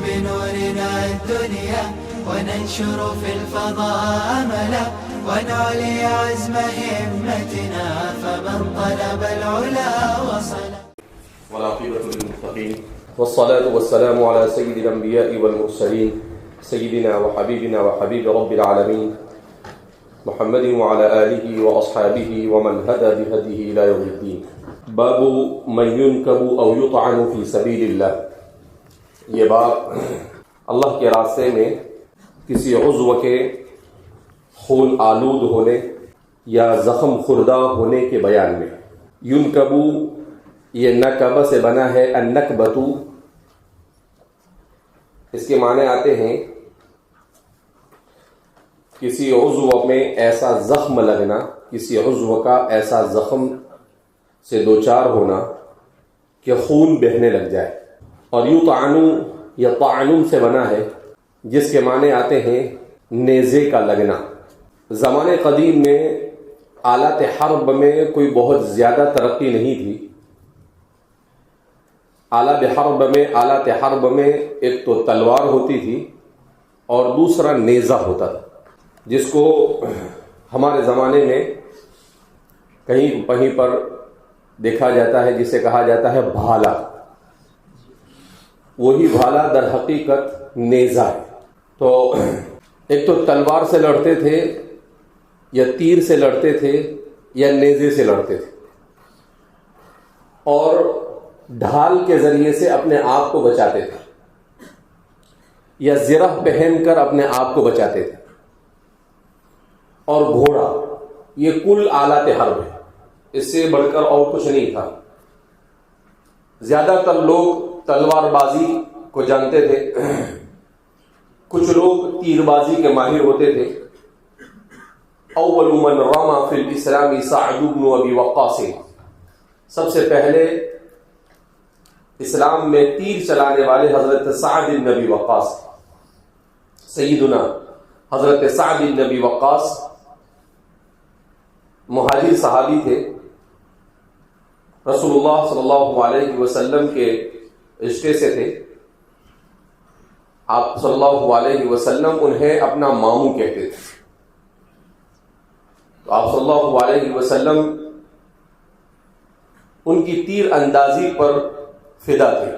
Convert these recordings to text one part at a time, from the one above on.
بنورنا الدنيا وننشر في الفضاء أملا ونعلي عزم همتنا فمن طلب العلا وصل. والعاقبة للمتقين والصلاة والسلام على سيد الأنبياء والمرسلين سيدنا وحبيبنا وحبيب رب العالمين محمد وعلى آله وأصحابه ومن هدى بهديه إلى يوم الدين. باب من ينكب أو يطعن في سبيل الله. یہ باب اللہ کے راستے میں کسی عضو کے خون آلود ہونے یا زخم خوردہ ہونے کے بیان میں. ینکبو یہ نکبہ سے بنا ہے، النکبتو اس کے معنی آتے ہیں کسی عضو میں ایسا زخم لگنا، کسی عضو کا ایسا زخم سے دوچار ہونا کہ خون بہنے لگ جائے. اور یطعنو یا طعنون سے بنا ہے جس کے معنی آتے ہیں نیزے کا لگنا. زمانے قدیم میں آلات حرب میں کوئی بہت زیادہ ترقی نہیں تھی. آلات حرب میں ایک تو تلوار ہوتی تھی اور دوسرا نیزہ ہوتا تھا، جس کو ہمارے زمانے میں کہیں پر دیکھا جاتا ہے، جسے کہا جاتا ہے بھالا. وہی بھالا در حقیقت نیزہ ہے. تو ایک تو تلوار سے لڑتے تھے یا تیر سے لڑتے تھے یا نیزے سے لڑتے تھے، اور ڈھال کے ذریعے سے اپنے آپ کو بچاتے تھے یا زرہ پہن کر اپنے آپ کو بچاتے تھے. اور گھوڑا، یہ کل آلات حرب ہے، اس سے بڑھ کر اور کچھ نہیں تھا. زیادہ تر لوگ تلوار بازی کو جانتے تھے، کچھ لوگ تیر بازی کے ماہر ہوتے تھے. اول من رمى فی الاسلام سعد بن ابی وقاص، سب سے پہلے اسلام میں تیر چلانے والے حضرت سعد بن ابی وقاص، سیدنا حضرت سعد بن ابی وقاص مہاجر صحابی تھے. رسول اللہ صلی اللہ علیہ وسلم کے رشتے سے تھے. آپ صلی اللہ علیہ وسلم انہیں اپنا ماموں کہتے تھے. تو آپ صلی اللہ علیہ وسلم ان کی تیر اندازی پر فدا تھے.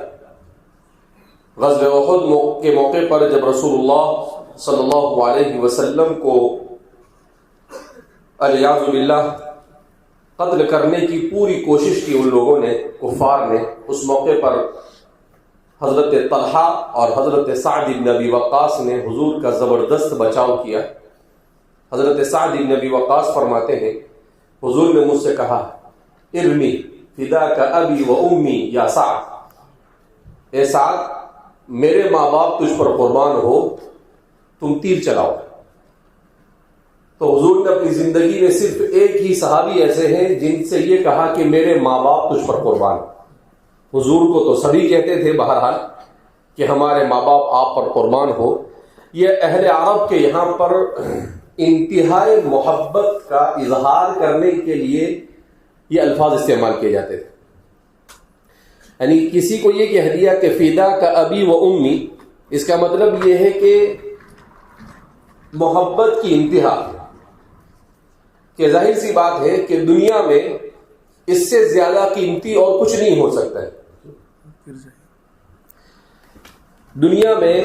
غزوہ احد کے موقع پر جب رسول اللہ صلی اللہ علیہ وسلم کو الیاذ باللہ قتل کرنے کی پوری کوشش کی ان لوگوں نے، کفار نے، اس موقع پر حضرت طلحہ اور حضرت سعد بن ابی وقاص نے حضور کا زبردست بچاؤ کیا. حضرت سعد بن ابی وقاص فرماتے ہیں حضور نے مجھ سے کہا ارمی فداک ابی و امی یا سعد، اے سعد میرے ماں باپ تجھ پر قربان ہو، تم تیر چلاؤ. تو حضور نے اپنی زندگی میں صرف ایک ہی صحابی ایسے ہیں جن سے یہ کہا کہ میرے ماں باپ تجھ پر قربان. حضور کو تو سبھی کہتے تھے بہرحال کہ ہمارے ماں باپ آپ پر قربان ہو. یہ اہل عرب کے یہاں پر انتہائی محبت کا اظہار کرنے کے لیے یہ الفاظ استعمال کیے جاتے تھے. یعنی کسی کو یہ کہہ دیا کہ فدا کا ابی و امی، اس کا مطلب یہ ہے کہ محبت کی انتہا، کہ ظاہر سی بات ہے کہ دنیا میں اس سے زیادہ قیمتی اور کچھ نہیں ہو سکتا ہے. دنیا میں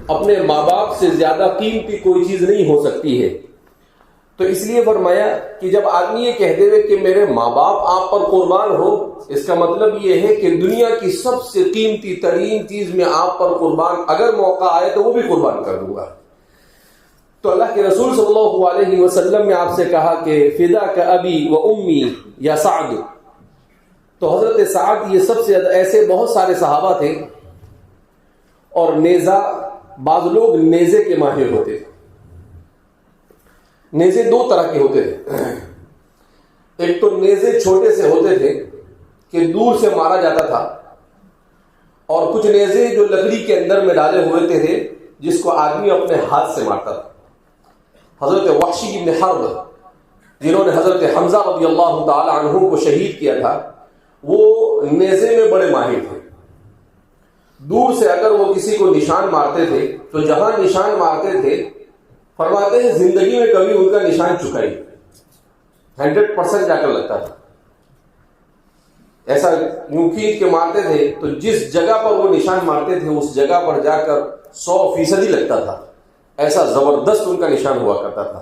اپنے ماں باپ سے زیادہ قیمتی کوئی چیز نہیں ہو سکتی ہے. تو اس لیے فرمایا کہ جب آدمی یہ کہہ دے کہ میرے ماں باپ آپ پر قربان ہو، اس کا مطلب یہ ہے کہ دنیا کی سب سے قیمتی ترین چیز میں آپ پر قربان، اگر موقع آئے تو وہ بھی قربان کر دوں گا. تو اللہ کے رسول صلی اللہ علیہ وسلم نے آپ سے کہا کہ فدا کا ابی و امی یا سعد. تو حضرت سعد یہ سب سے زیادہ، ایسے بہت سارے صحابہ تھے. اور نیزہ، بعض لوگ نیزے کے ماہر ہوتے تھے. نیزے دو طرح کے ہوتے تھے. ایک تو نیزے چھوٹے سے ہوتے تھے کہ دور سے مارا جاتا تھا، اور کچھ نیزے جو لکڑی کے اندر میں ڈالے ہوئے تھے جس کو آدمی اپنے ہاتھ سے مارتا تھا. حضرت وحشی بن حرب جنہوں نے حضرت حمزہ رضی اللہ تعالی عنہ کو شہید کیا تھا، وہ نیزے میں بڑے ماہر تھے. دور سے اگر وہ کسی کو نشان مارتے تھے تو جہاں نشان مارتے تھے فرماتے ہیں زندگی میں کبھی ان کا نشان چکا ہی 100% جا کر لگتا تھا. ایسا یوں کھینچ کے مارتے تھے تو جس جگہ پر وہ نشان مارتے تھے اس جگہ پر جا کر 100% لگتا تھا. ایسا زبردست ان کا نشان ہوا کرتا تھا.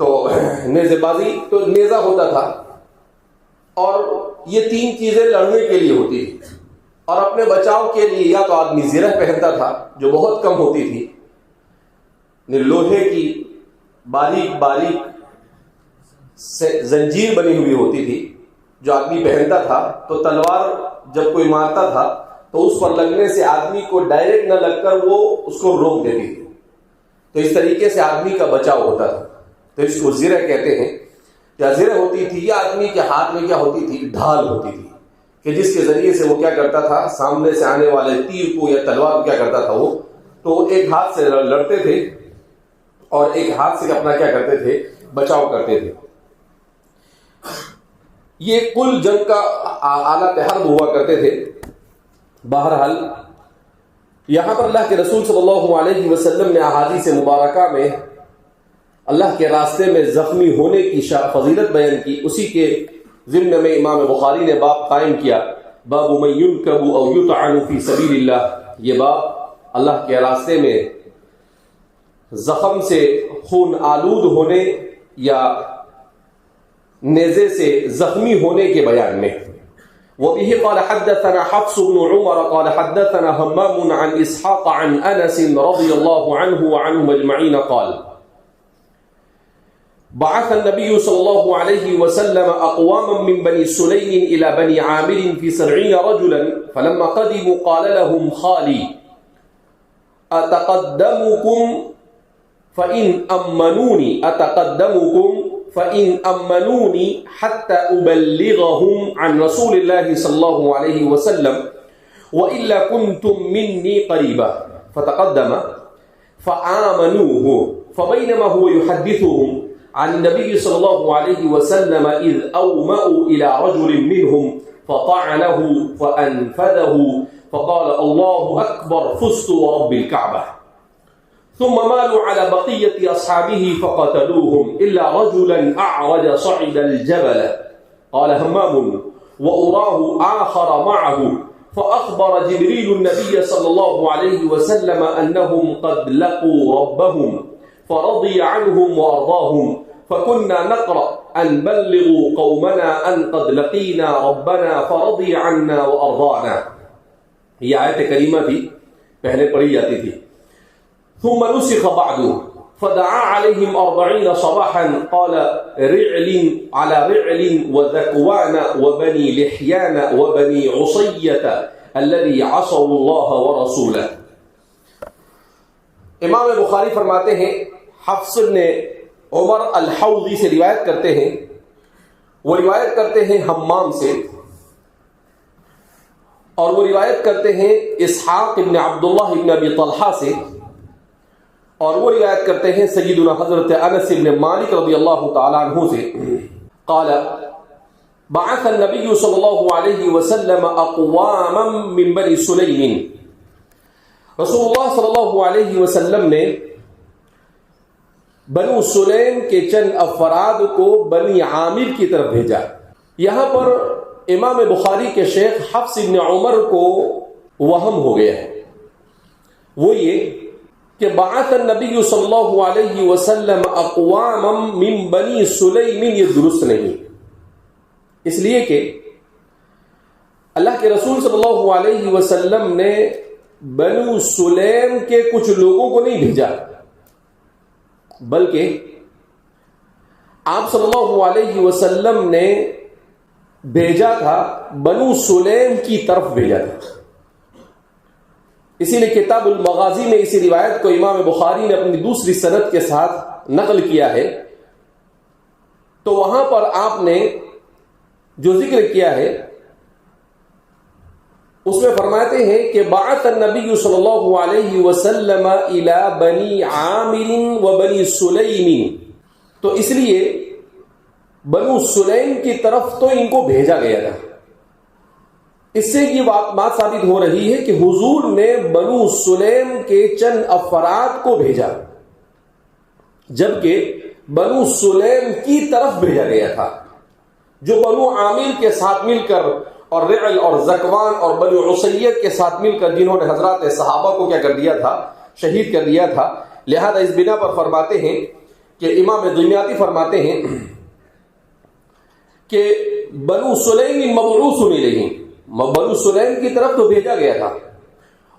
تو نیزے بازی تو نیزہ ہوتا تھا اور یہ 3 چیزیں لڑنے کے لیے ہوتی تھی. اور اپنے بچاؤ کے لیے یا تو آدمی زرہ پہنتا تھا جو بہت کم ہوتی تھی, لوہے کی باریک باریک زنجیر بنی ہوئی ہوتی تھی جو آدمی پہنتا تھا. تو تلوار جب کوئی مارتا تھا تو اس پر لگنے سے آدمی کو ڈائریکٹ نہ لگ کر وہ اس کو روک دیتی تھی. تو اس طریقے سے آدمی کا بچاؤ ہوتا تھا. تو اس کو زرہ کہتے ہیں. یا زرہ ہوتی تھی یا آدمی کے ہاتھ میں کیا ہوتی تھی, ڈھال ہوتی تھی کہ جس کے ذریعے سے وہ کیا کرتا تھا, سامنے سے آنے والے تیر کو یا تلوار کو کیا کرتا تھا وہ تو ایک ہاتھ سے لڑتے تھے اور ایک ہاتھ سے اپنا کیا کرتے تھے, بچاؤ کرتے تھے. یہ کل جنگ کا آلات حرب ہوا کرتے تھے. بہرحال یہاں پر اللہ کے رسول صلی اللہ علیہ وسلم نے احادیث مبارکہ میں اللہ کے راستے میں زخمی ہونے کی فضیلت بیان کی. اسی کے ضمن میں امام بخاری نے باب قائم کیا, باب من ينكب او يطعن في سبيل اللہ. یہ باب اللہ کے راستے میں زخم سے خون آلود ہونے یا نیزے سے زخمی ہونے کے بیان میں. وبه قال حدثنا حفص بن عمر قال حدثنا همام عن اسحاق عن انس رضي الله عنه وعنهم اجمعين قال بعث النبي صلى الله عليه وسلم اقواما من بني سليم الى بني عامر في 70 رجلا فلما قدموا قال لهم خالي اتقدمكم فإن أمنوني حتى أبلغهم عن رسول الله صلى الله عليه وسلم وإلا كنتم مني قريبا. فتقدم فآمنوه فبينما هو يحدثهم عن النبي صلى الله عليه وسلم إذ أومأوا إلى رجل منهم فطعنه فأنفذه فقال الله أكبر فزت ورب الكعبة. ثم مالوا على بقية أصحابه فقتلوهم إلا رجلا أعرج صعد الجبل. قال همام وأراه آخر معه فأخبر جبريل النبي صلى الله عليه وسلم أنهم قد لقوا ربهم فرضي عنهم وأرضاهم فكنا نقرأ أن بلغوا قومنا أن قد لقينا ربنا فرضي عنا وأرضانا. یہ آیت کریمہ تھی, پہلے پڑھی جاتی تھی. ثم نسخ بعده فدعا عليهم 40 صباحا قال رعل على رعل وذكوان وبني لحيان وبني عصية الذي عصوا الله ورسوله. امام بخاری فرماتے ہیں حفص نے عمر الحوضی سے روایت کرتے ہیں, وہ روایت کرتے ہیں حمام سے, اور وہ روایت کرتے ہیں اسحاق ابن عبداللہ ابن ابی طلحہ سے, اور وہ روایت کرتے ہیں سیدنا حضرت انس ابن مالک رضی اللہ تعالیٰ عنہ سے. قال بعث النبي صلی اللہ علیہ وسلم اقواما من بنی سلیم. رسول اللہ صلی اللہ علیہ وسلم نے بنو سلیم کے چند افراد کو بنی عامر کی طرف بھیجا. یہاں پر امام بخاری کے شیخ حفص ابن عمر کو وہم ہو گیا ہے. وہ یہ کہ بعث النبی صلی اللہ علیہ وسلم اقواما من بنی سلیم, یہ درست نہیں, اس لیے کہ اللہ کے رسول صلی اللہ علیہ وسلم نے بنو سلیم کے کچھ لوگوں کو نہیں بھیجا, بلکہ آپ صلی اللہ علیہ وسلم نے بھیجا تھا بنو سلیم کی طرف بھیجا تھا. اسی لیے کتاب المغازی میں اسی روایت کو امام بخاری نے اپنی دوسری سند کے ساتھ نقل کیا ہے. تو وہاں پر آپ نے جو ذکر کیا ہے اس میں فرماتے ہیں کہ بعث النبی صلی اللہ علیہ وسلم الی بنی عامر و بنی سلیم, تو اس لیے بنو سلیم کی طرف تو ان کو بھیجا گیا تھا. اس سے یہ بات ثابت ہو رہی ہے کہ حضور نے بنو سلیم کے چند افراد کو بھیجا، جبکہ بنو سلیم کی طرف بھیجا گیا تھا، جو بنو عامر کے ساتھ مل کر اور رعل اور زکوان اور بنو عصیت کے ساتھ مل کر جنہوں نے حضرات صحابہ کو کیا کر دیا تھا، شہید کر دیا تھا. لہذا اس بنا پر فرماتے ہیں کہ امام دمیاطی فرماتے ہیں کہ بنو سلیم مبعوث الیہم، بنو سلیم کی طرف تو بھیجا گیا تھا،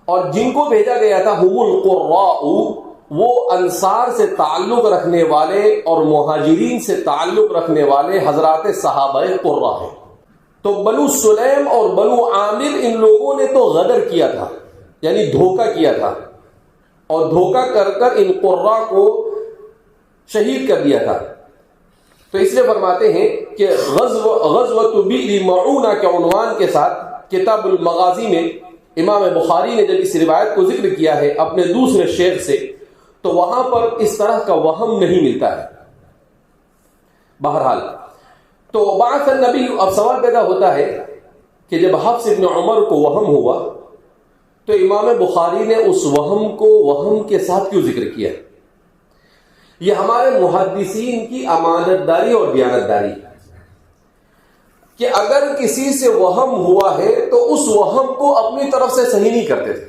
اور جن کو بھیجا گیا تھا هم القراء، وہ انصار سے تعلق رکھنے والے اور مہاجرین سے تعلق رکھنے والے حضرات صحابہ قرہ ہیں. تو بنو سلیم اور بنو عامر ان لوگوں نے تو غدر کیا تھا، یعنی دھوکہ کیا تھا، اور دھوکہ کر کر ان قرہ کو شہید کر دیا تھا. تو اس لیے فرماتے ہیں کہ غزوۃ بئر معونہ کے عنوان کے ساتھ کتاب المغازی میں امام بخاری نے جب اس روایت کو ذکر کیا ہے اپنے دوسرے شیخ سے، تو وہاں پر اس طرح کا وہم نہیں ملتا ہے. بہرحال تو بعث النبی، اب سوال پیدا ہوتا ہے کہ جب حفص ابن عمر کو وہم ہوا تو امام بخاری نے اس وہم کو وہم کے ساتھ کیوں ذکر کیا؟ یہ ہمارے محدثین کی امانت داری اور دیانت داری ہے کہ اگر کسی سے وہم ہوا ہے تو اس وہم کو اپنی طرف سے صحیح نہیں کرتے تھے.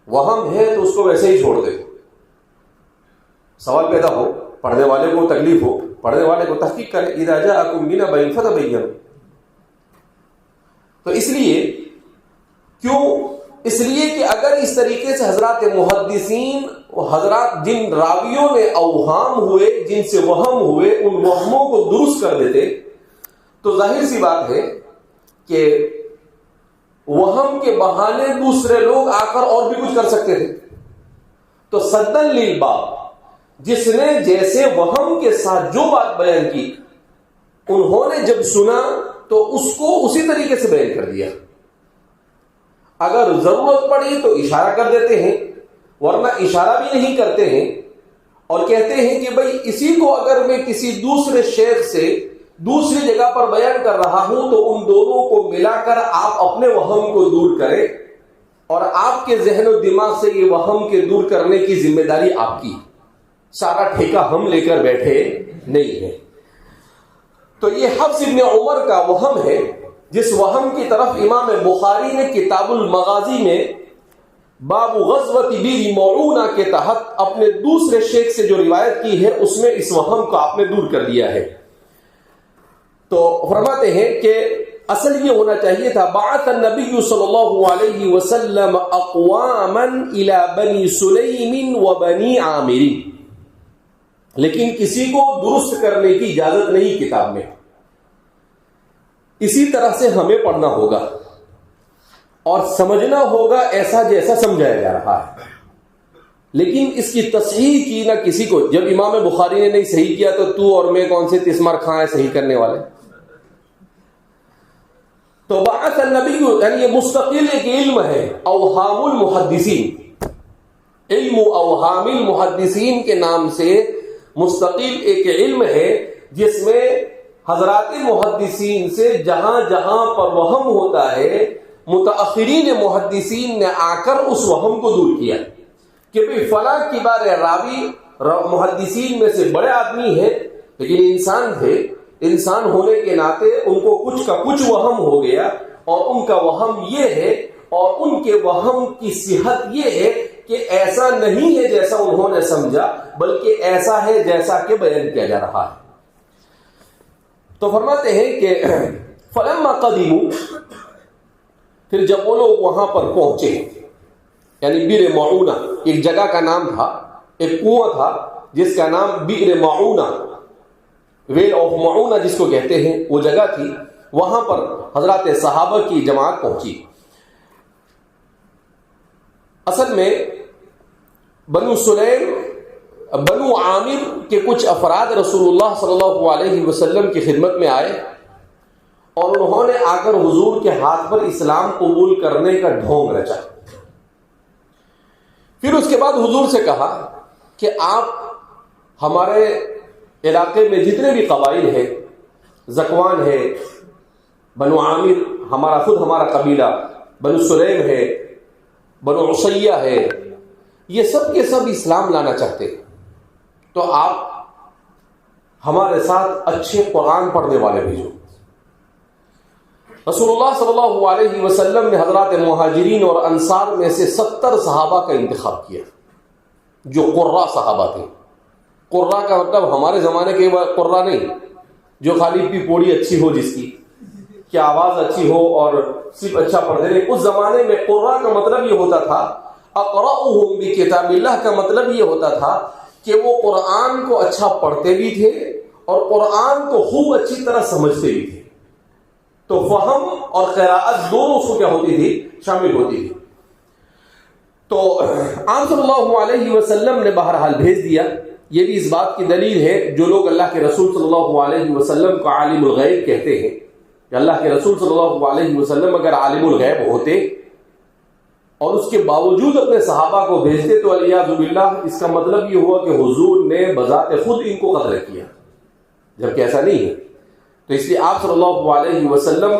وہم ہے تو اس کو ویسے ہی چھوڑ دیتے. سوال پیدا ہو، پڑھنے والے کو تکلیف ہو، پڑھنے والے کو تحقیق کرے، اذا جاءکم بنبأ فتبینوا. تو اس لیے کیوں؟ اس لیے کہ اگر اس طریقے سے حضرات محدثین، حضرات جن راویوں نے اوہام ہوئے، جن سے وہم ہوئے، ان وہموں کو درست کر دیتے تو ظاہر سی بات ہے کہ وہم کے بہانے دوسرے لوگ آ کر اور بھی کچھ کر سکتے تھے. تو سدن للباب، جس نے جیسے وہم کے ساتھ جو بات بیان کی، انہوں نے جب سنا تو اس کو اسی طریقے سے بیان کر دیا. اگر ضرورت پڑی تو اشارہ کر دیتے ہیں، ورنہ اشارہ بھی نہیں کرتے ہیں اور کہتے ہیں کہ بھئی اسی کو اگر میں کسی دوسرے شیخ سے دوسری جگہ پر بیان کر رہا ہوں تو ان دونوں کو ملا کر آپ اپنے وہم کو دور کریں، اور آپ کے ذہن و دماغ سے یہ وہم کے دور کرنے کی ذمہ داری آپ کی، سارا ٹھیکہ ہم لے کر بیٹھے نہیں ہے. تو یہ حفص ابن عمر کا وہم ہے، جس وہم کی طرف امام بخاری نے کتاب المغازی میں باب غزوۃ بئر معونہ کے تحت اپنے دوسرے شیخ سے جو روایت کی ہے اس میں اس وہم کو آپ نے دور کر دیا ہے. تو فرماتے ہیں کہ اصل یہ ہونا چاہیے تھا بعث النبی صلی اللہ علیہ وسلم اقواما الی بنی سلیم و بنی عامر، لیکن کسی کو درست کرنے کی اجازت نہیں کتاب میں. اسی طرح سے ہمیں پڑھنا ہوگا اور سمجھنا ہوگا ایسا جیسا سمجھایا جا رہا ہے، لیکن اس کی تصحیح کی نہ کسی کو. جب امام بخاری نے نہیں صحیح کیا تو تو اور میں کون سے تسمار کھائیں صحیح کرنے والے. تو بعث النبی، یعنی یہ مستقل ایک علم ہے، اوہام المحدثین، علم اوہام المحدثین کے نام سے مستقل ایک علم ہے جس میں حضرات محدثین سے جہاں جہاں پر وہم ہوتا ہے متأخرین محدثین نے آ کر اس وہم کو دور کیا کہ بھئی فلاں کبار راوی محدثین میں سے بڑے آدمی ہیں، لیکن انسان تھے، انسان ہونے کے ناطے ان کو کچھ کا کچھ وہم ہو گیا، اور ان کا وہم یہ ہے اور ان کے وہم کی صحت یہ ہے کہ ایسا نہیں ہے جیسا انہوں نے سمجھا، بلکہ ایسا ہے جیسا کہ بیان کیا جا رہا ہے. تو فرماتے ہیں کہ فلما قدموا، پھر جب وہ لوگ وہاں پر پہنچے، یعنی بئر معونہ ایک جگہ کا نام تھا، ایک کنواں تھا جس کا نام بئر معونہ، ویل آف معونہ جس کو کہتے ہیں، وہ جگہ تھی. وہاں پر حضرات صحابہ کی جماعت پہنچی. اصل میں بنو سلیم، بنو عامر کے کچھ افراد رسول اللہ صلی اللہ علیہ وسلم کی خدمت میں آئے اور انہوں نے آ کر حضور کے ہاتھ پر اسلام قبول کرنے کا ڈھونگ رچا. پھر اس کے بعد حضور سے کہا کہ آپ ہمارے علاقے میں جتنے بھی قبائل ہیں، زکوان ہے، بنو عامر ہمارا قبیلہ، بنو سلیم ہے، بنو عصیہ ہے، یہ سب کے سب اسلام لانا چاہتے ہیں، تو آپ ہمارے ساتھ اچھے قرآن پڑھنے والے بھیجو۔ رسول اللہ صلی اللہ علیہ وسلم نے حضرات مہاجرین اور انصار میں سے 70 صحابہ کا انتخاب کیا جو قرہ صحابہ تھے۔ قرہ کا مطلب ہمارے زمانے کے قرہ نہیں جو خالی پی پوڑی اچھی ہو، جس کی آواز اچھی ہو اور صرف اچھا پڑھتے رہے۔ اس زمانے میں قرہ کا مطلب یہ ہوتا تھا، اقرأہم بکتاب اللہ کا مطلب یہ ہوتا تھا کہ وہ قرآن کو اچھا پڑھتے بھی تھے اور قرآن کو خوب اچھی طرح سمجھتے بھی تھے۔ تو فہم اور قراءت دونوں کو کیا ہوتی تھی؟ شامل ہوتی تھی۔ تو آپ صلی اللہ علیہ وسلم نے بہرحال بھیج دیا۔ یہ بھی اس بات کی دلیل ہے جو لوگ اللہ کے رسول صلی اللہ علیہ وسلم کو عالم الغیب کہتے ہیں کہ اللہ کے رسول صلی اللہ علیہ وسلم اگر عالم الغیب ہوتے اور اس کے باوجود اپنے صحابہ کو بھیجتے تو والعیاذ باللہ اس کا مطلب یہ ہوا کہ حضور نے بذات خود ان کو قتل کیا، جبکہ ایسا نہیں ہے۔ تو اس لیے آپ صلی اللہ علیہ وسلم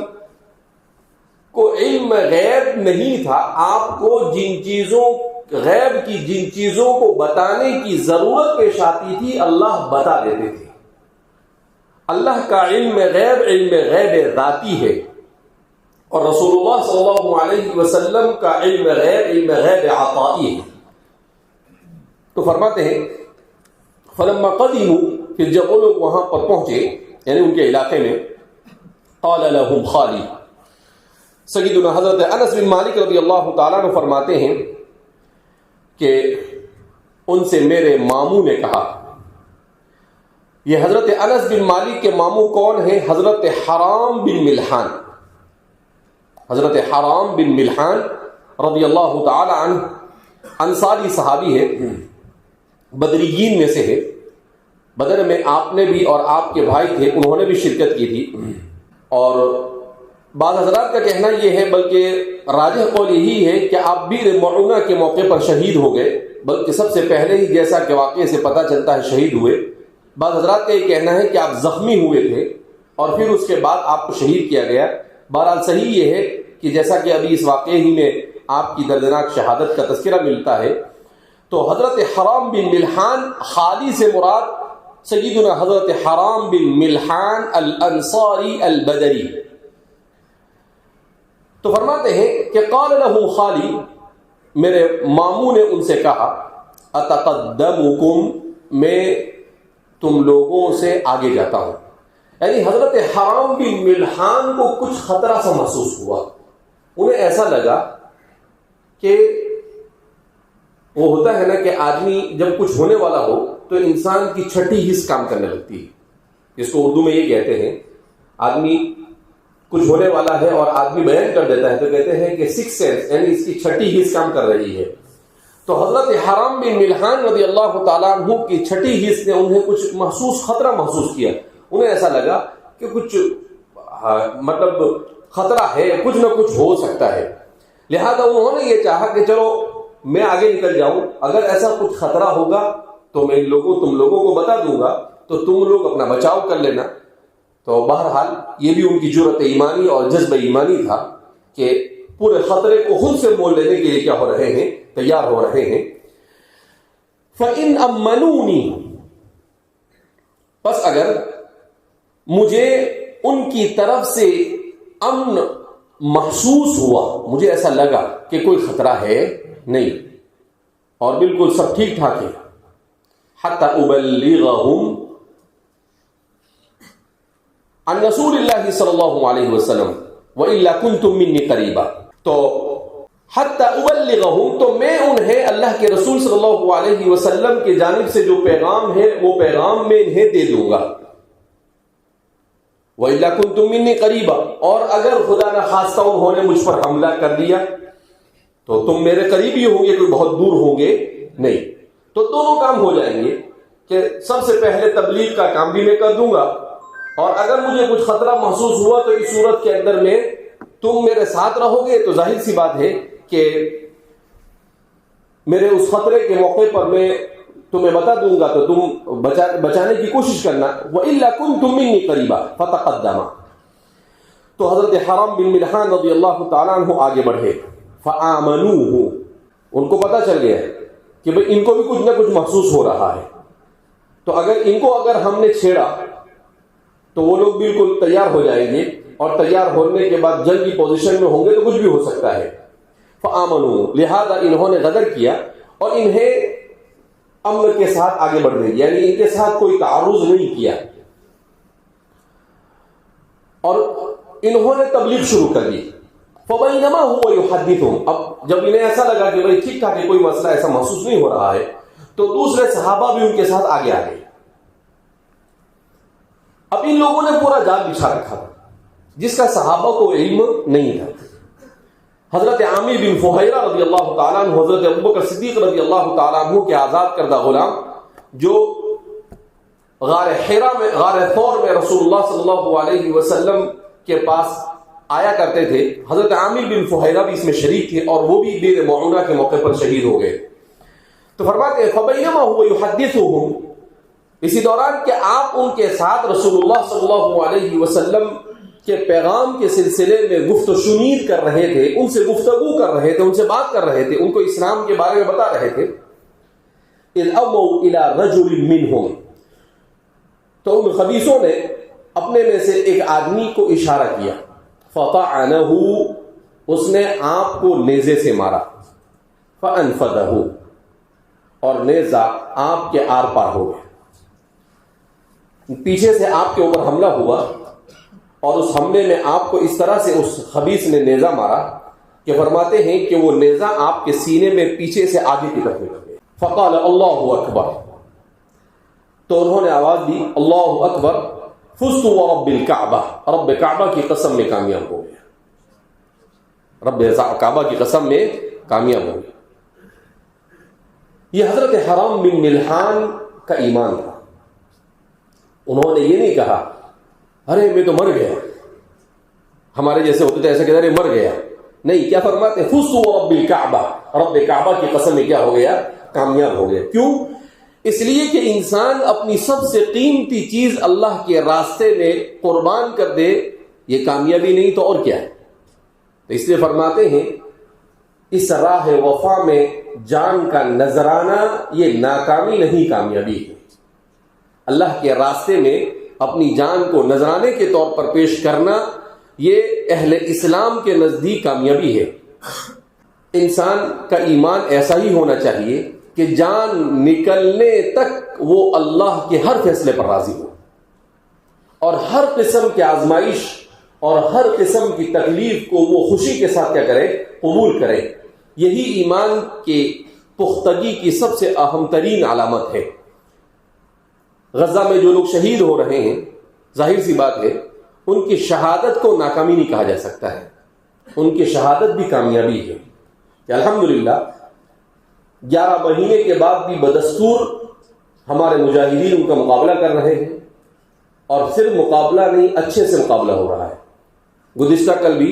کو علم غیب نہیں تھا، آپ کو غیب کی جن چیزوں کو بتانے کی ضرورت پیش آتی تھی اللہ بتا دیتے تھے۔ اللہ کا علم غیب ذاتی ہے اور رسول اللہ صلی اللہ علیہ وسلم کا علم غیب عطائی ہے۔ تو فرماتے ہیں فلما قدموا، پھر جب وہ لوگ وہاں پر پہنچے یعنی ان کے علاقے میں، قال لهم خالی، سیدنا حضرت انس بن مالک رضی اللہ تعالیٰ عنہ فرماتے ہیں کہ ان سے میرے ماموں نے کہا۔ یہ حضرت انس بن مالک کے ماموں کون ہیں؟ حضرت حرام بن ملحان۔ حضرت حرام بن ملحان رضی اللہ تعالی عنہ انصاری صحابی ہے، بدریین میں سے ہے۔ بدر میں آپ نے بھی اور آپ کے بھائی تھے انہوں نے بھی شرکت کی تھی، اور بعض حضرات کا کہنا یہ ہے، بلکہ راجح قول یہی ہے کہ آپ بیر معونہ کے موقع پر شہید ہو گئے، بلکہ سب سے پہلے ہی جیسا کہ واقعے سے پتہ چلتا ہے شہید ہوئے۔ بعض حضرات کا یہ کہنا ہے کہ آپ زخمی ہوئے تھے اور پھر اس کے بعد آپ کو شہید کیا گیا۔ بہرحال صحیح یہ ہے کہ جیسا کہ ابھی اس واقعے ہی میں آپ کی دردناک شہادت کا تذکرہ ملتا ہے، تو حضرت حرام بن ملحان خالی سے مراد سیدنا حضرت حرام بن ملحان الانصاری البدری۔ تو فرماتے ہیں کہ قال له خالی، میرے ماموں نے ان سے کہا، اتقدمکم، میں تم لوگوں سے آگے جاتا ہوں۔ یعنی حضرت حرام بن ملحان کو کچھ خطرہ سا محسوس ہوا، انہیں ایسا لگا کہ وہ ہوتا ہے نا کہ آدمی جب کچھ ہونے والا ہو تو انسان کی چھٹی حص کام کرنے لگتی ہے، جس کو اردو میں یہ کہتے ہیں، آدمی کچھ ہونے والا ہے اور آدمی بیان کر دیتا ہے تو کہتے ہیں کہ سکس سینس، یعنی اس کی چھٹی حص کام کر رہی ہے۔ تو حضرت حرام بن ملحان رضی اللہ تعالیٰ عنہ کی چھٹی حص نے انہیں کچھ خطرہ محسوس کیا، انہیں ایسا لگا کہ کچھ مطلب خطرہ ہے، کچھ نہ کچھ ہو سکتا ہے، لہذا انہوں نے یہ چاہا کہ چلو میں آگے نکل جاؤں، اگر ایسا کچھ خطرہ ہوگا تو میں تم لوگوں کو بتا دوں گا تو تم لوگ اپنا بچاؤ کر لینا۔ تو بہرحال یہ بھی ان کی جرأت ایمانی اور جذب ایمانی تھا کہ پورے خطرے کو خود سے مول لینے کے لیے کیا ہو رہے ہیں؟ تیار ہو رہے ہیں۔ فَإِنْ أَمَّنُونِي، پس اگر مجھے ان کی طرف سے امن محسوس ہوا، مجھے ایسا لگا کہ کوئی خطرہ ہے نہیں اور بالکل سب ٹھیک ٹھاک ہے، حَتَّى أُبَلِّغَهُمْ عن رسول اللہ صلی اللہ علیہ وسلم وَإِلَّا كُنْتُم مِّنِّي قَرِيبًا، تو حَتَّى أُبَلِّغَهُمْ، تو میں انہیں اللہ کے رسول صلی اللہ علیہ وسلم کی جانب سے جو پیغام ہے وہ پیغام میں انہیں دے دوں گا۔ وَإِلَّا كُنْتُم مِّنِّي قَرِيبًا، اور اگر خدا نخواستہ انہوں نے مجھ پر حملہ کر دیا تو تم میرے قریب ہی ہوں گے، کوئی بہت دور ہوں گے نہیں۔ تو دونوں کام ہو جائیں گے کہ سب سے پہلے تبلیغ کا کام بھی میں کر دوں گا، اور اگر مجھے کچھ خطرہ محسوس ہوا تو اس صورت کے اندر میں تم میرے ساتھ رہو گے، تو ظاہر سی بات ہے کہ میرے اس خطرے کے موقع پر میں تمہیں بتا دوں گا تو تم بچانے کی کوشش کرنا۔ وَإِلَّا كُنْتُم مِّنِّي قَرِيبًا فَتَقَدَّمَ، تو حضرت حرام بن ملحان رضی اللہ تعالیٰ عنہ آگے بڑھے، فآمنوہ، ان کو پتہ چل گیا کہ بھئی ان کو بھی کچھ نہ کچھ محسوس ہو رہا ہے، تو اگر ہم نے چھیڑا تو وہ لوگ بالکل تیار ہو جائیں گے، اور تیار ہونے کے بعد جنگ کی پوزیشن میں ہوں گے تو کچھ بھی ہو سکتا ہے۔ فآمنوا، لہذا انہوں نے غدر کیا اور انہیں امن کے ساتھ آگے بڑھ گئی، یعنی ان کے ساتھ کوئی تعارض نہیں کیا، اور انہوں نے تبلیغ شروع کر دی۔ فبینما هو یحدثهم، اب جب انہیں ایسا لگا کہ بھئی ٹھیک ٹھاک ہے، کوئی مسئلہ ایسا محسوس نہیں ہو رہا ہے، تو دوسرے صحابہ بھی ان کے ساتھ آگے آ گئے۔ اب ان لوگوں نے پورا جال بچھا رکھا تھا جس کا صحابہ کو علم نہیں تھا۔ حضرت عامر بن فہیرہ رضی اللہ تعالیٰ عنہ، حضرت ابوبکر صدیق رضی اللہ تعالیٰ عنہ کے آزاد کردہ غلام جو غار حرا میں، غار ثور میں رسول اللہ صلی اللہ علیہ وسلم کے پاس آیا کرتے تھے، حضرت عامر بن فہیرہ بھی اس میں شریک تھے اور وہ بھی بئر معونہ کے موقع پر شہید ہو گئے۔ تو فرماتے ہیں فبینما هو یحدثهم، اسی دوران کہ آپ ان کے ساتھ رسول اللہ صلی اللہ علیہ وسلم کے پیغام کے سلسلے میں گفت و شنید کر رہے تھے، ان سے گفتگو کر رہے تھے، ان سے بات کر رہے تھے، ان کو اسلام کے بارے میں بتا رہے تھے، اذ اووا الی رجل منهم، تو ان خبیثوں نے اپنے میں سے ایک آدمی کو اشارہ کیا، فطعنہ، اس نے آپ کو نیزے سے مارا، فانفذہ، اور نیزہ آپ کے آر پار ہو گیا، پیچھے سے آپ کے اوپر حملہ ہوا اور اس حملے میں آپ کو اس طرح سے اس خبیث نے نیزہ مارا کہ فرماتے ہیں کہ وہ نیزہ آپ کے سینے میں پیچھے سے آگے کی طرف نکل گیا۔ فقال اللہ اکبر، تو انہوں نے آواز دی اللہ اکبر، فزت ورب الکعبہ، رب کعبہ کی قسم میں کامیاب ہو گیا، رب کعبہ کی قسم میں کامیاب ہو گیا۔ یہ حضرت حرام بن ملحان کا ایمان تھا۔ انہوں نے یہ نہیں کہا ارے میں تو مر گیا، ہمارے جیسے ہوتے تھے ایسے کہتے ارے مر گیا، نہیں، کیا فرماتے ہیں فزت ورب الکعبہ، رب کعبہ کی قسم میں کیا ہو گیا، کامیاب ہو گیا۔ کیوں؟ اس لیے کہ انسان اپنی سب سے قیمتی چیز اللہ کے راستے میں قربان کر دے، یہ کامیابی نہیں تو اور کیا ہے؟ تو اس لیے فرماتے ہیں اس راہ وفا میں جان کا نذرانہ یہ ناکامی نہیں کامیابی ہے۔ اللہ کے راستے میں اپنی جان کو نذرانے کے طور پر پیش کرنا یہ اہل اسلام کے نزدیک کامیابی ہے۔ انسان کا ایمان ایسا ہی ہونا چاہیے کہ جان نکلنے تک وہ اللہ کے ہر فیصلے پر راضی ہو اور ہر قسم کی آزمائش اور ہر قسم کی تکلیف کو وہ خوشی کے ساتھ کیا کرے، قبول کرے۔ یہی ایمان کے پختگی کی سب سے اہم ترین علامت ہے۔ غزہ میں جو لوگ شہید ہو رہے ہیں، ظاہر سی بات ہے ان کی شہادت کو ناکامی نہیں کہا جا سکتا ہے، ان کی شہادت بھی کامیابی ہے کہ الحمدللہ 11 مہینے کے بعد بھی بدستور ہمارے مجاہدین ان کا مقابلہ کر رہے ہیں، اور صرف مقابلہ نہیں، اچھے سے مقابلہ ہو رہا ہے۔ گزشتہ کل بھی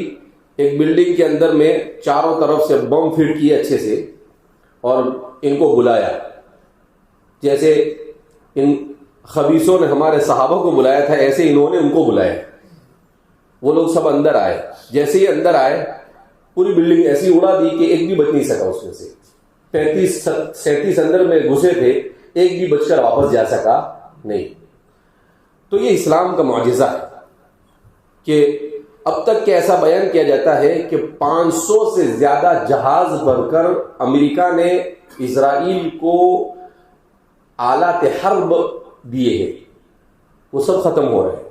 ایک بلڈنگ کے اندر میں چاروں طرف سے بم فٹ کیے اچھے سے اور ان کو بلایا، جیسے ان خبیثوں نے ہمارے صحابہ کو بلایا تھا ایسے انہوں نے ان کو بلایا۔ وہ لوگ سب اندر آئے، جیسے ہی اندر آئے پوری بلڈنگ ایسی اڑا دی کہ ایک بھی بچ نہیں سکا، اس میں سے 37 اندر میں گھسے تھے، ایک بھی بچ کر واپس جا سکا نہیں۔ تو یہ اسلام کا معجزہ ہے کہ اب تک کہ ایسا بیان کیا جاتا ہے کہ 500 سے زیادہ جہاز بھر کر امریکہ نے اسرائیل کو آلات حرب دیے ہیں، وہ سب ختم ہو رہے ہیں،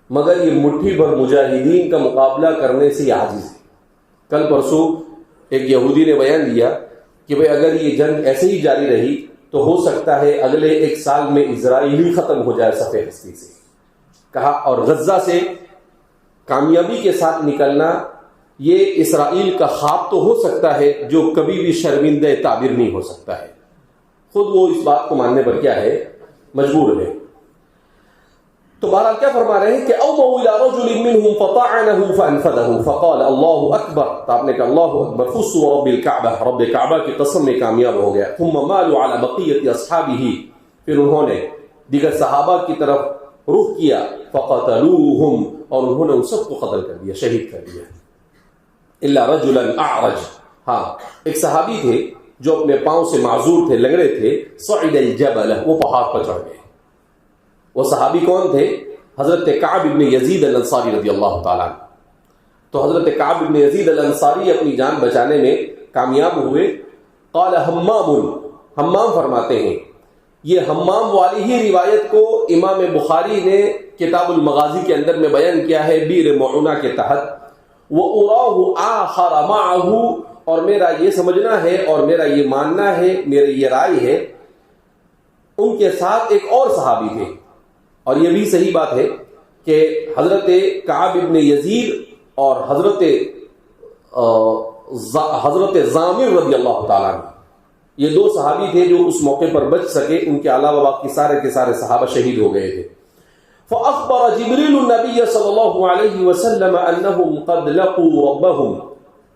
مگر یہ مٹھی بھر مجاہدین کا مقابلہ کرنے سے عاجز ہے۔ کل پرسوں ایک یہودی نے بیان دیا کہ بھئی اگر یہ جنگ ایسے ہی جاری رہی تو ہو سکتا ہے اگلے 1 سال میں اسرائیل ہی ختم ہو جائے صفحہ ہستی سے، کہا، اور غزہ سے کامیابی کے ساتھ نکلنا یہ اسرائیل کا خواب تو ہو سکتا ہے جو کبھی بھی شرمندہ تعبیر نہیں ہو سکتا ہے، خود وہ اس بات کو ماننے پر کیا ہے، مجبور ہے۔ تو بہرحال کیا فرما رہے ہیں کہ اوموا الی رجل منهم فطعنه فانفذه فقال اللہ اکبر، تو آپ نے کہا اللہ اکبر، فزت ورب الکعبہ، رب کعبہ کی قسم میں کامیاب ہو گیا۔ ثم مالوا علی بقیۃ اصحابہ، پھر انہوں نے دیگر صحابہ کی طرف رخ کیا، فقتلوهم، اور انہوں نے ان سب کو قتل کر دیا، شہید کر دیا، الا رجلا اعرج، ہاں ایک صحابی تھے جو اپنے پاؤں سے معذور تھے، لنگڑے تھے، صعد الجبل، وہ پہاڑ پر چڑھ گئے۔ وہ صحابی کون تھے؟ حضرت کعب ابن یزید الانصاری رضی اللہ تعالیٰ عنہ۔ تو حضرت کعب ابن یزید الانصاری اپنی جان بچانے میں کامیاب ہوئے۔ قال حمام فرماتے ہیں، یہ حمام والی ہی روایت کو امام بخاری نے کتاب المغازی کے اندر میں بیان کیا ہے بئر معونہ کے تحت۔ وَأُرَاهُ آخَرَ مَعَهُ، اور میرا یہ سمجھنا ہے اور میرا یہ ماننا ہے، میری یہ رائے ہے، ان کے ساتھ ایک اور صحابی تھے، اور یہ بھی صحیح بات ہے کہ حضرت کعب ابن یزید اور حضرت ضامر رضی اللہ تعالیٰ عنہ، یہ دو صحابی تھے جو اس موقع پر بچ سکے، ان کے علاوہ باقی سارے کے سارے صحابہ شہید ہو گئے تھے۔ فأخبر جبریل النبی صلی اللہ علیہ وسلم انہم قد لقوا ربہم،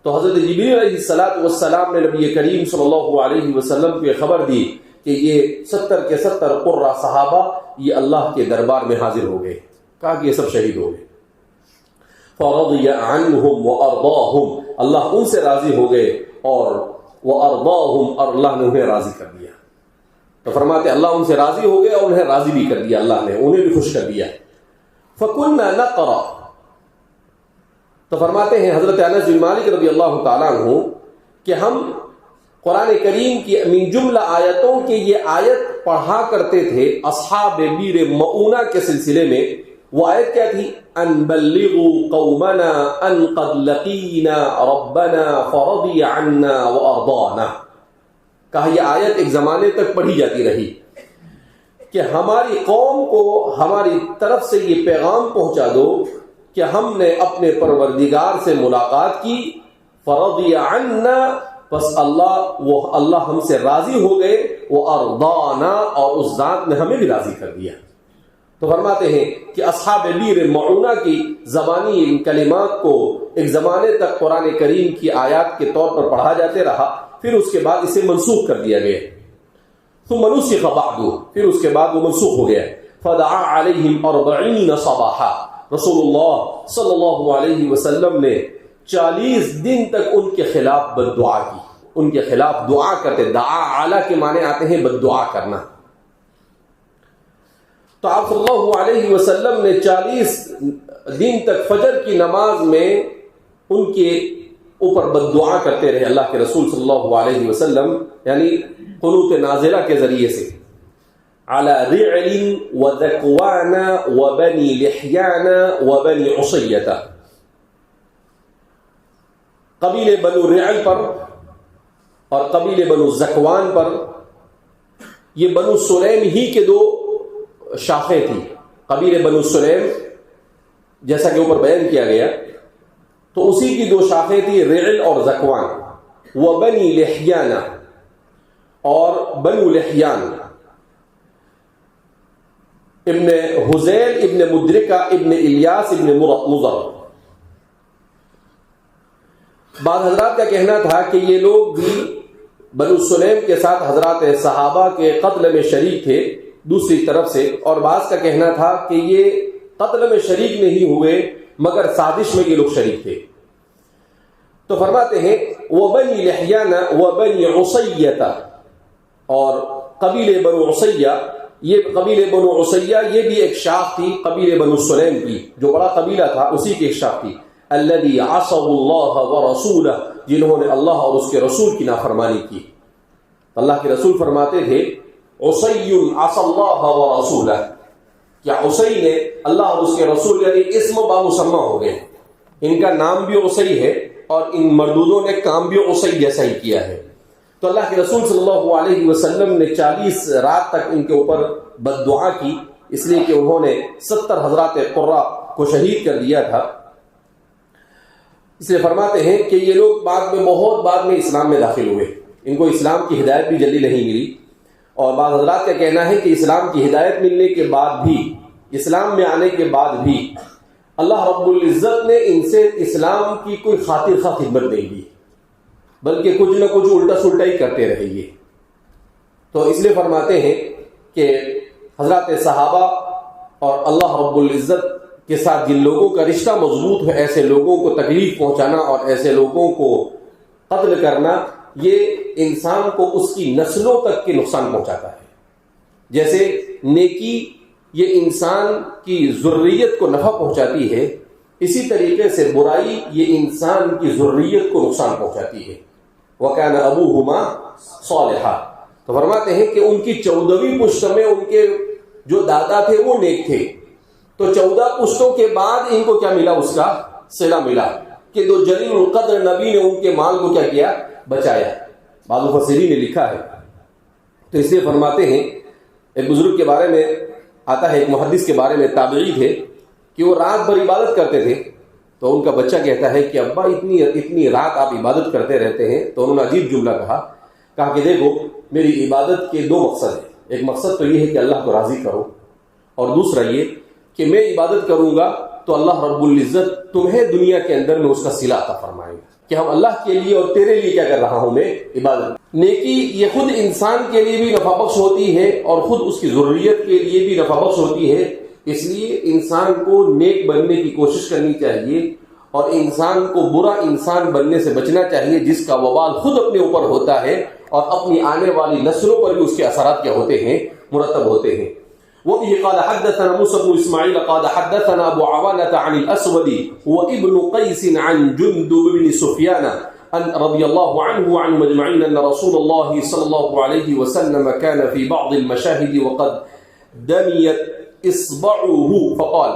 تو حضرت جبریل علیہ السلام نے نبی کریم صلی اللہ علیہ وسلم کو خبر دی کہ یہ 70 کے 70 قرہ صحابہ یہ اللہ کے دربار میں حاضر ہو گئے، کہا کہ یہ سب شہید ہو گئے۔ فرضی عنہم وارضاہم، اللہ ان سے راضی ہو گئے اور وارضاہم، اور اللہ نے انہیں راضی کر دیا۔ تو فرماتے اللہ ان سے راضی ہو گئے اور انہیں راضی بھی کر دیا، اللہ نے انہیں بھی خوش کر دیا۔ فکنا نقرأ، تو فرماتے ہیں حضرت انس بن مالک رضی اللہ تعالیٰ عنہ کہ ہم قرآن کریم کی من جملہ آیتوں کی یہ آیت پڑھا کرتے تھے اصحاب بئر معونہ کے سلسلے میں۔ وہ آیت کیا تھی؟ ان بلغوا قومنا ان قد لقینا ربنا فرضی عنا وارضانا، کہا یہ آیت ایک زمانے تک پڑھی جاتی رہی کہ ہماری قوم کو ہماری طرف سے یہ پیغام پہنچا دو کہ ہم نے اپنے پروردگار سے ملاقات کی، فرضی عنا، بس اللہ ہم سے راضی ہو گئے، وارضانا، اور اس ذات نے ہمیں بھی راضی کر دیا۔ تو فرماتے ہیں کہ اصحاب بئر معونہ کی زبانی ان کلمات کو ایک زمانے تک قرآن کریم کی آیات کے طور پر پڑھا جاتے رہا، پھر اس کے بعد اسے منسوخ کر دیا گیا، ثم نسخ بعد، پھر اس کے بعد وہ منسوخ ہو گیا۔ فدعا علیہم 40 صباحا، رسول اللہ صلی اللہ علیہ وسلم نے 40 دن تک ان کے خلاف بد دعا کی، ان کے خلاف دعا کرتے۔ دعا اعلیٰ کے معنی آتے ہیں بد دعا کرنا۔ تو آپ صلی اللہ علیہ وسلم نے 40 دن تک فجر کی نماز میں ان کے اوپر بد دعا کرتے رہے، اللہ کے رسول صلی اللہ علیہ وسلم، یعنی قنوت نازلہ کے ذریعے سے۔ علی رعل وذکوان وبنی لحیان وبنی عصیۃ، قبیل بنو رعل پر اور قبیل بنو زکوان پر، یہ بنو سلیم ہی کے دو شاخیں تھیں۔ قبیل بنو سلیم جیسا کہ اوپر بیان کیا گیا، تو اسی کی دو شاخیں تھیں، رعل اور زکوان۔ وبنی لحیان، اور بنو لحیان ابن حزیل ابن مدرکہ ابن الیاس ابن مضر۔ بعض حضرات کا کہنا تھا کہ یہ لوگ بھی بنو سلیم کے ساتھ حضرات صحابہ کے قتل میں شریک تھے دوسری طرف سے، اور بعض کا کہنا تھا کہ یہ قتل میں شریک نہیں ہوئے مگر سازش میں یہ لوگ شریک تھے۔ تو فرماتے ہیں وبنی لحیان وبنی عصیۃ، اور قبیل بنو عصیہ، یہ قبیل بنو عصیہ یہ بھی ایک شاخ تھی قبیل بنو سلیم کی، جو بڑا قبیلہ تھا اسی کی ایک شاخ تھی۔ الذی عصوا اللہ ورسولہ، جنہوں نے اللہ اور اس کے رسول کی نافرمانی کی۔ اللہ کے رسول فرماتے تھے عصی عصى اللہ ورسولہ، کیا عصی نے اللہ اور اس کے رسول، یعنی اسم بامسمى ہو گئے، ان کا نام بھی عصی ہے اور ان مردودوں نے کام بھی عصی جیسا ہی کیا ہے۔ تو اللہ کے رسول صلی اللہ علیہ وسلم نے 40 رات تک ان کے اوپر بد دعا کی، اس لیے کہ انہوں نے 70 حضرات قرہ کو شہید کر دیا تھا۔ اس لیے فرماتے ہیں کہ یہ لوگ بہت بعد میں اسلام میں داخل ہوئے، ان کو اسلام کی ہدایت بھی جلدی نہیں ملی، اور بعض حضرات کا کہنا ہے کہ اسلام کی ہدایت ملنے کے بعد بھی، اسلام میں آنے کے بعد بھی اللہ رب العزت نے ان سے اسلام کی کوئی خاطر خواہ خدمت نہیں دی، بلکہ کچھ نہ کچھ الٹا سلٹا ہی کرتے رہے یہ۔ تو اس لیے فرماتے ہیں کہ حضرات صحابہ اور اللہ رب العزت کے ساتھ جن لوگوں کا رشتہ مضبوط ہے ایسے لوگوں کو تکلیف پہنچانا اور ایسے لوگوں کو قتل کرنا یہ انسان کو اس کی نسلوں تک کے نقصان پہنچاتا ہے. جیسے نیکی یہ انسان کی ذریت کو نفع پہنچاتی ہے، اسی طریقے سے برائی یہ انسان کی ذریت کو نقصان پہنچاتی ہے. وَكَانَ أَبُوهُمَا صَالِحًا، تو فرماتے ہیں کہ ان کی 14ویں پشت میں ان کے جو دادا تھے وہ نیک تھے، تو 14 پشتوں کے بعد ان کو کیا ملا؟ اس کا صلہ ملا کہ جو جلیل القدر نبی نے ان کے مال کو کیا کیا؟ بچایا. بعض مفسرین نے لکھا ہے. تو اس لیے فرماتے ہیں، ایک بزرگ کے بارے میں آتا ہے، ایک محدث کے بارے میں، تابعی تھے، کہ وہ رات بھر عبادت کرتے تھے. تو ان کا بچہ کہتا ہے کہ ابا اتنی رات آپ عبادت کرتے رہتے ہیں. تو انہوں نے عجیب جملہ کہا کہ دیکھو میری عبادت کے 2 مقصد ہیں. ایک مقصد تو یہ ہے کہ اللہ کو راضی کرو، اور دوسرا یہ کہ میں عبادت کروں گا تو اللہ رب العزت تمہیں دنیا کے اندر میں اس کا صلہ عطا فرمائے گا کہ ہم اللہ کے لیے اور تیرے لیے کیا کر رہا ہوں میں؟ عبادت. نیکی یہ خود انسان کے لیے بھی نفع بخش ہوتی ہے اور خود اس کی ذریت کے لیے بھی نفع بخش ہوتی ہے. اس لیے انسان کو نیک بننے کی کوشش کرنی چاہیے اور انسان کو برا انسان بننے سے بچنا چاہیے، جس کا وبال خود اپنے اوپر ہوتا ہے اور اپنی آنے والی نسلوں پر بھی اس کے اثرات کیا ہوتے ہیں؟ مرتب ہوتے ہیں. وبه قال حدثنا موسى بن اسماعيل قال حدثنا ابو عوانة عن الاسود وابن قيس عن جندب بن سفيان رضي الله عنه وعن مجمعين ان رسول الله صلى الله عليه وسلم كان في بعض المشاهد وقد دميت اصبعه فقال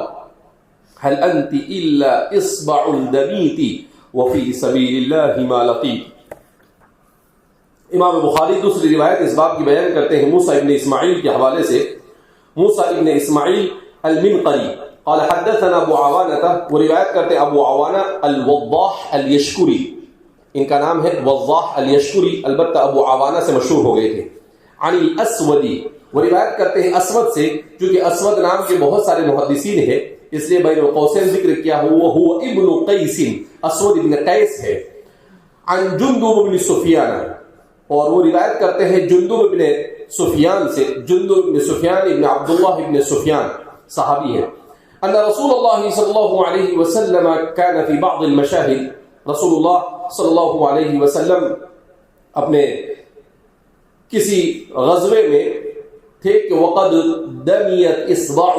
هل انت الا اصبع دميت وفي سبيل الله ما لقيت. امام بخاری دوسری روایت اس باب کی بیان کرتے ہیں موسیٰ ابن اسماعیل کے حوالے سے. موسیٰ ابن اسماعیل المنقری قال حدثنا ابو عوانہ، وہ روایت کرتے ہیں ابو عوانہ الوضاح الیشکری، ان کا نام ہے وضاح الیشکری، البتہ ابو عوانہ سے مشہور ہو گئے تھے. عن الاسودی، وہ روایت کرتے ہیں اسود سے، چونکہ اسود نام کے بہت سارے محدثین ہیں اس لیے بین القوسین ذکر کیا ہوا ابن قیس، اسود ابن قیس ہے. عن جندب بن سفیان، اور وہ روایت کرتے ہیں جندب ابن سفیان سے، جندب ابن سفیان ابن عبداللہ ابن سفیان صحابی ہے. ان رسول اللہ صلی اللہ علیہ وسلم كان في بعض المشاهد، رسول اللہ صلی اللہ علیہ وسلم اپنے کسی غزوے میں تھے کہ وقد دمیت اصبعہ،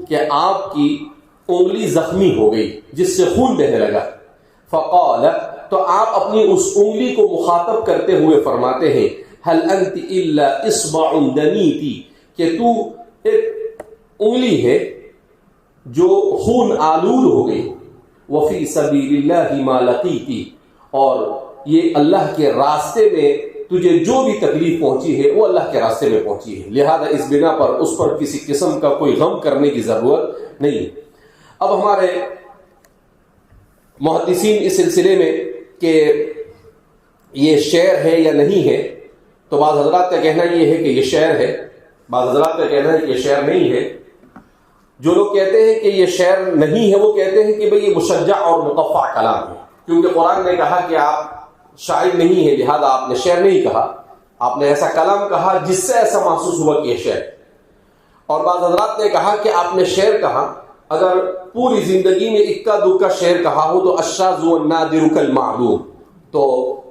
کہ آپ کی انگلی زخمی ہو گئی جس سے خون بہنے لگا. فقال، تو آپ اپنی اس انگلی کو مخاطب کرتے ہوئے فرماتے ہیں هل انت الا اصبع دمیتی، کہ تو ایک انگلی ہے جو خون آلود ہو گئی. وفی سبیل اللہ ما لقیتی، اور یہ اللہ کے راستے میں تجھے جو بھی تکلیف پہنچی ہے وہ اللہ کے راستے میں پہنچی ہے، لہذا اس بنا پر اس پر کسی قسم کا کوئی غم کرنے کی ضرورت نہیں. اب ہمارے محدثین اس سلسلے میں کہ یہ شعر ہے یا نہیں ہے، تو بعض حضرات کا کہنا یہ ہے کہ یہ شعر ہے، بعض حضرات کا کہنا ہے کہ یہ شعر نہیں ہے. جو لوگ کہتے ہیں کہ یہ شعر نہیں ہے وہ کہتے ہیں کہ بھئی یہ مشجع اور مقفع کلام ہے، کیونکہ قرآن نے کہا کہ آپ شاعر نہیں ہے، لہذا آپ نے شعر نہیں کہا، آپ نے ایسا کلام کہا جس سے ایسا محسوس ہوا کہ یہ شعر. اور بعض حضرات نے کہا کہ آپ نے شعر کہا، اگر پوری زندگی میں اکا دکا شعر کہا ہو تو الشاذ والنادر کالمعدوم، تو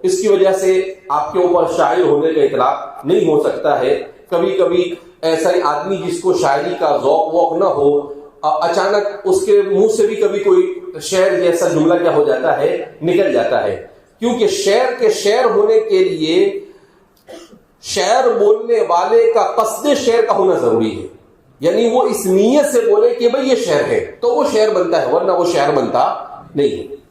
اس کی وجہ سے آپ کے اوپر شاعر ہونے کا اطلاق نہیں ہو سکتا ہے. کبھی کبھی ایسا ہی آدمی جس کو شاعری کا ذوق ووق نہ ہو، اچانک اس کے منہ سے بھی کبھی کوئی شعر جیسا جملہ کیا ہو جاتا ہے، نکل جاتا ہے. کیونکہ شعر کے شعر ہونے کے لیے شعر بولنے والے کا قصد شعر کا ہونا ضروری ہے، یعنی وہ اس نیت سے بولے کہ بھئی یہ شعر ہے تو وہ شعر بنتا ہے، ورنہ وہ شعر بنتا نہیں ہے.